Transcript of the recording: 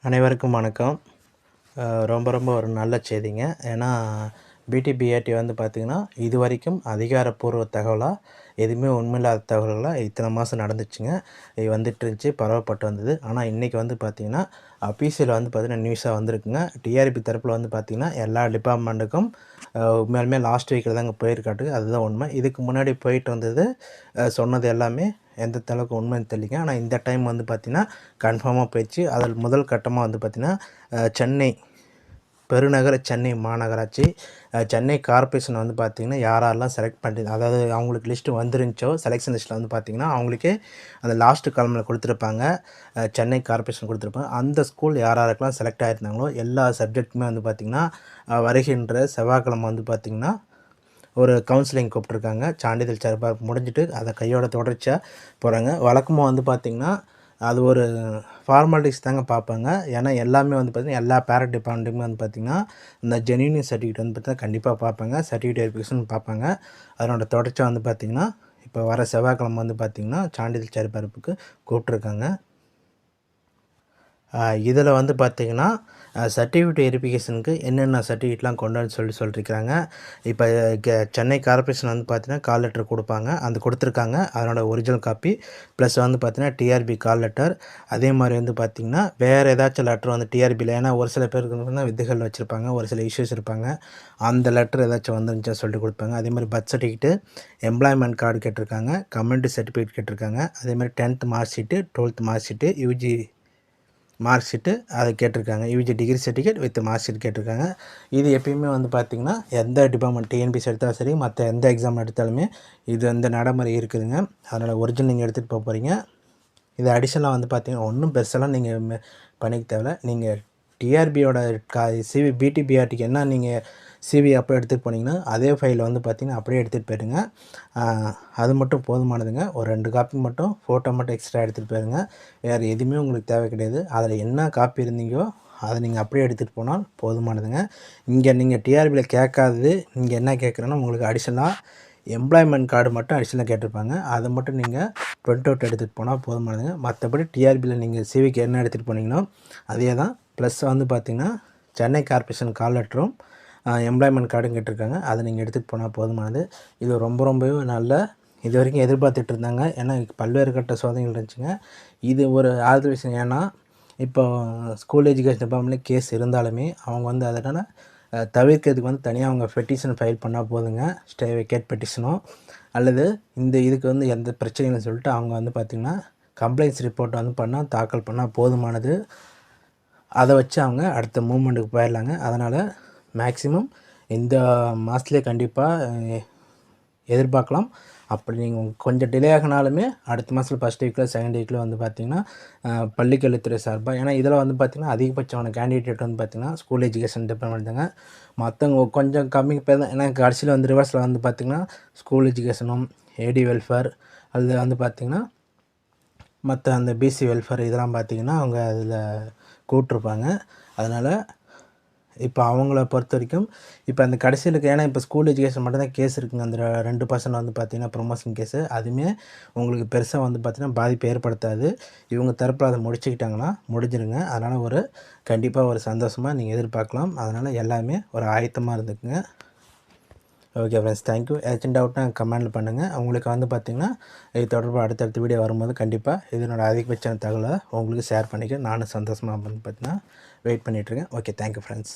அனைவருக்கும் வணக்கம். ரொம்ப ஒரு நல்ல செய்திங்க. ஏன்னா பிடிபிஆர்டி வந்து பார்த்திங்கன்னா, இதுவரைக்கும் அதிகாரப்பூர்வ தகவலா எதுவுமே உண்மையில்லாத தகவல்களா இத்தனை மாதம் நடந்துச்சுங்க. இது வந்துட்டுருந்துச்சு, பரவப்பட்டு வந்தது. ஆனால் இன்றைக்கி வந்து பார்த்திங்கன்னா, அஃபீஷியல் வந்து பார்த்திங்கன்னா நியூஸாக வந்திருக்குங்க. டிஆர்பி தரப்பில் வந்து பார்த்திங்கன்னா, எல்லா டிபார்ட்மெண்ட்டுக்கும் உண்மையாலுமே லாஸ்ட் வீக்கில் தாங்க போயிருக்காட்டுக்கு. அதுதான் உண்மை. இதுக்கு முன்னாடி போயிட்டு வந்தது சொன்னது எல்லாமே எந்த அளவுக்கு உண்மைன்னு தெரியலைங்க. ஆனால் இந்த டைம் வந்து பார்த்திங்கன்னா கன்ஃபார்மாக போயிடுச்சு. அதில் முதல் கட்டமாக வந்து பார்த்திங்கன்னா, சென்னை பெருநகர சென்னை மாநகராட்சி சென்னை கார்ப்பரேஷன் வந்து பார்த்திங்கன்னா யாரெல்லாம் செலக்ட் பண்ணி, அதாவது அவங்களுக்கு லிஸ்ட்டு வந்துருந்துச்சோ செலெக்ஷன் லிஸ்ட்டில் வந்து பார்த்திங்கன்னா அவங்களுக்கே அந்த லாஸ்ட்டு காலமில் கொடுத்துருப்பாங்க. சென்னை கார்ப்பரேஷன் கொடுத்துருப்பாங்க. அந்த ஸ்கூல் யாரெல்லாம் செலக்ட் ஆகிருந்தாங்களோ எல்லா சப்ஜெக்ட்டுமே வந்து பார்த்திங்கன்னா வருகின்ற செவ்வாய்க்கிழமை வந்து பார்த்திங்கன்னா ஒரு கவுன்சிலிங் கூப்பிட்ருக்காங்க. சான்றிதழ் சரிபார்ப்பு முடிஞ்சுட்டு அதை கையோட தொடர்ச்சியாக போகிறாங்க. வழக்கமாக வந்து பார்த்திங்கன்னா அது ஒரு ஃபார்மாலிட்டிஸ் தாங்க பார்ப்பாங்க. ஏன்னா எல்லாமே வந்து பார்த்திங்கன்னா எல்லா பேரண்ட் டிபார்ட்மெண்ட்டுமே வந்து பார்த்திங்கன்னா இந்த ஜென்யூனிட்டி சர்டிஃபிகேட் வந்து பார்த்திங்கன்னா கண்டிப்பாக பார்ப்பாங்க. சர்டிஃபிகேட் வெரிஃபிகேஷன் பார்ப்பாங்க. அதனோட தொடர்ச்சியாக வந்து பார்த்திங்கன்னா இப்போ வர செவ்வாய்க்கிழமை வந்து பார்த்திங்கன்னா சான்றிதழ் சரிபார்ப்புக்கு கூப்பிட்ருக்காங்க. இதில் வந்து பார்த்திங்கன்னா சர்டிஃபிகேட் வெரிஃபிகேஷனுக்கு என்னென்ன சர்டிஃபிகேட்லாம் கொண்டு வந்து சொல்லியிருக்கிறாங்க. இப்போ சென்னை கார்ப்பரேஷன் வந்து பார்த்திங்கன்னா கால் லெட்டர் கொடுப்பாங்க. அந்த கொடுத்துருக்காங்க. அதனோட ஒரிஜினல் காப்பி ப்ளஸ் வந்து பார்த்திங்கன்னா டிஆர்பி கால் லெட்டர். அதே மாதிரி வந்து பார்த்திங்கன்னா வேறு ஏதாச்சும் லெட்டர் வந்து டிஆர்பியில், ஏன்னா ஒரு சில பேருக்கு வந்து விதைகள் வச்சுருப்பாங்க, ஒரு சில இஷ்யூஸ் இருப்பாங்க. அந்த லெட்டர் ஏதாச்சும் வந்துருந்துச்சா சொல்லிட்டு கொடுப்பாங்க. அதே மாதிரி பர்த் சர்டிஃபிகேட்டு, எம்ப்ளாய்மெண்ட் கார்டு கேட்டிருக்காங்க, கம்யூனிட்டி சர்டிஃபிகேட் கேட்டிருக்காங்க. அதே மாதிரி 10th mark sheet, 12th mark sheet, UG mark sheet அதை கேட்டிருக்காங்க. UG degree certificate with mark sheet கேட்டிருக்காங்க. இது எப்பயுமே வந்து பார்த்திங்கன்னா எந்த டிபார்ட்மெண்ட் டிஎன்பிசி எடுத்தாலும் சரி, மற்ற எந்த எக்ஸாம் எடுத்தாலுமே இது வந்து நடைமுறை இருக்குதுங்க. அதனால் ஒரிஜினல் நீங்கள் எடுத்துகிட்டு போக போகிறீங்க. இது அடிஷனலாக வந்து பார்த்திங்கன்னா ஒன்றும் பெருசெல்லாம் நீங்கள் பண்ணிக்க தேவையில்ல. நீங்கள் டிஆர்பியோட சிவி பிடிபிஆர்டிக்கு என்ன நீங்கள் சிவி அப்போ எடுத்துகிட்டு போனீங்கன்னா அதே ஃபைலை வந்து பார்த்திங்கன்னா அப்படியே எடுத்துகிட்டு போயிடுங்க. அது மட்டும் போதுமானதுங்க. ஒரு 2 காப்பி மட்டும் ஃபோட்டோ மட்டும் எக்ஸ்ட்ரா எடுத்துகிட்டு போயிருங்க. வேறு எதுவுமே உங்களுக்கு தேவை கிடையாது. அதில் என்ன காப்பி இருந்தீங்களோ அதை நீங்கள் அப்படியே எடுத்துகிட்டு போனால் போதுமானதுங்க. இங்கே நீங்கள் டிஆர்பியில் கேட்காதது இங்கே என்ன கேட்குறேன்னா உங்களுக்கு அடிஷனலாக எம்ப்ளாய்மெண்ட் கார்டு மட்டும் அடிஷனலாக கேட்டிருப்பாங்க. அதை மட்டும் நீங்கள் பிரிண்ட் அவுட் எடுத்துகிட்டு போனால் போதுமானதுங்க. மற்றபடி டிஆர்பியில் நீங்கள் சிவிக்கு என்ன எடுத்துகிட்டு போனீங்களோ அதே தான். ப்ளஸ் வந்து பார்த்திங்கன்னா சென்னை கார்ப்பரேஷன் கால் லெட்டரும் எம்ப்ளாய்மெண்ட் கார்டும் கேட்டிருக்காங்க. அதை நீங்கள் எடுத்துகிட்டு போனால் போதுமானது. இது ரொம்பவே நல்ல, இது வரைக்கும் எதிர்பார்த்துட்டு இருந்தாங்க. ஏன்னா பல்வேறு கட்ட சோதனைகள் இருந்துச்சுங்க. இது ஒரு ஆறுதல் விஷயம். ஏன்னா இப்போ ஸ்கூல் எஜுகேஷன் டிபார்ட்மெண்ட்லேயே கேஸ் இருந்தாலுமே அவங்க வந்து அதனால் தவிர்க்கிறதுக்கு வந்து தனியாக அவங்க பெட்டிஷன் ஃபைல் பண்ணால் போதுங்க. ஸ்டே வெக்கேட் பெட்டிஷனோ அல்லது இதுக்கு வந்து எந்த பிரச்சனையும் சொல்லிட்டு அவங்க வந்து பார்த்திங்கன்னா கம்ப்ளைண்ட்ஸ் ரிப்போர்ட் வந்து தாக்கல் பண்ணால் போதுமானது. அதை வச்சு அவங்க அடுத்த மூமெண்ட்டுக்கு போயிடலாங்க. அதனால் மேக்ஸிமம் இந்த மாதத்துலேயே கண்டிப்பாக எதிர்பார்க்கலாம். அப்படி நீங்கள் கொஞ்சம் டிலே ஆகினாலுமே அடுத்த மாதத்தில் ஃபஸ்ட் வீக்கில் செகண்ட் வீக்கில் வந்து பார்த்திங்கன்னா பள்ளிக்கல்வித்துறை சார்பாக, ஏன்னா இதில் வந்து பார்த்திங்கன்னா அதிகபட்சமான கேண்டிடேட் வந்து பார்த்திங்கன்னா ஸ்கூல் எஜுகேஷன் டிபார்ட்மெண்ட் தாங்க. மற்றவங்க கொஞ்சம் கம்மி பேர் தான். ஏன்னா கடைசியில் வந்து ரிவர்ஸில் வந்து பார்த்திங்கன்னா ஸ்கூல் எஜுகேஷனும் ஏடி வெல்ஃபேர் அல்லது வந்து பார்த்திங்கன்னா மற்ற அந்த பிசி வெல்ஃபேர் இதெல்லாம் பார்த்திங்கன்னா அவங்க அதில் கூப்பிட்ருப்பாங்க. அதனால் இப்போ அவங்கள பொறுத்த வரைக்கும் இப்போ அந்த கடைசியில் ஏன்னா இப்போ ஸ்கூல் எஜுகேஷன் மட்டும்தான் கேஸ் இருக்குங்க. அந்த 2% வந்து பார்த்திங்கன்னா ப்ரொமோஷன் கேஸு. அதுவுமே உங்களுக்கு பெருசாக வந்து பார்த்திங்கன்னா பாதிப்பு ஏற்படுத்தாது. இவங்க தரப்பில் அதை முடிச்சுக்கிட்டாங்கன்னா முடிஞ்சிருங்க. அதனால் ஒரு கண்டிப்பாக ஒரு சந்தோஷமாக நீங்கள் எதிர்பார்க்கலாம். அதனால் எல்லாமே ஒரு ஆயத்தமாக இருந்துக்குங்க. Okay friends, thank you. ஏதாச்சும் டவுட்னா கமெண்டில் பண்ணுங்கள். உங்களுக்கு வந்து பார்த்திங்கன்னா இது தொடர்பாக அடுத்தடுத்த வீடியோ வரும்போது கண்டிப்பாக இதனோட அதிகபட்ச தகவலை உங்களுக்கு ஷேர் பண்ணிக்க நானும் சந்தோஷமாக வந்து பார்த்திங்கன்னா வெயிட் பண்ணிகிட்ருக்கேன். Okay, thank you friends.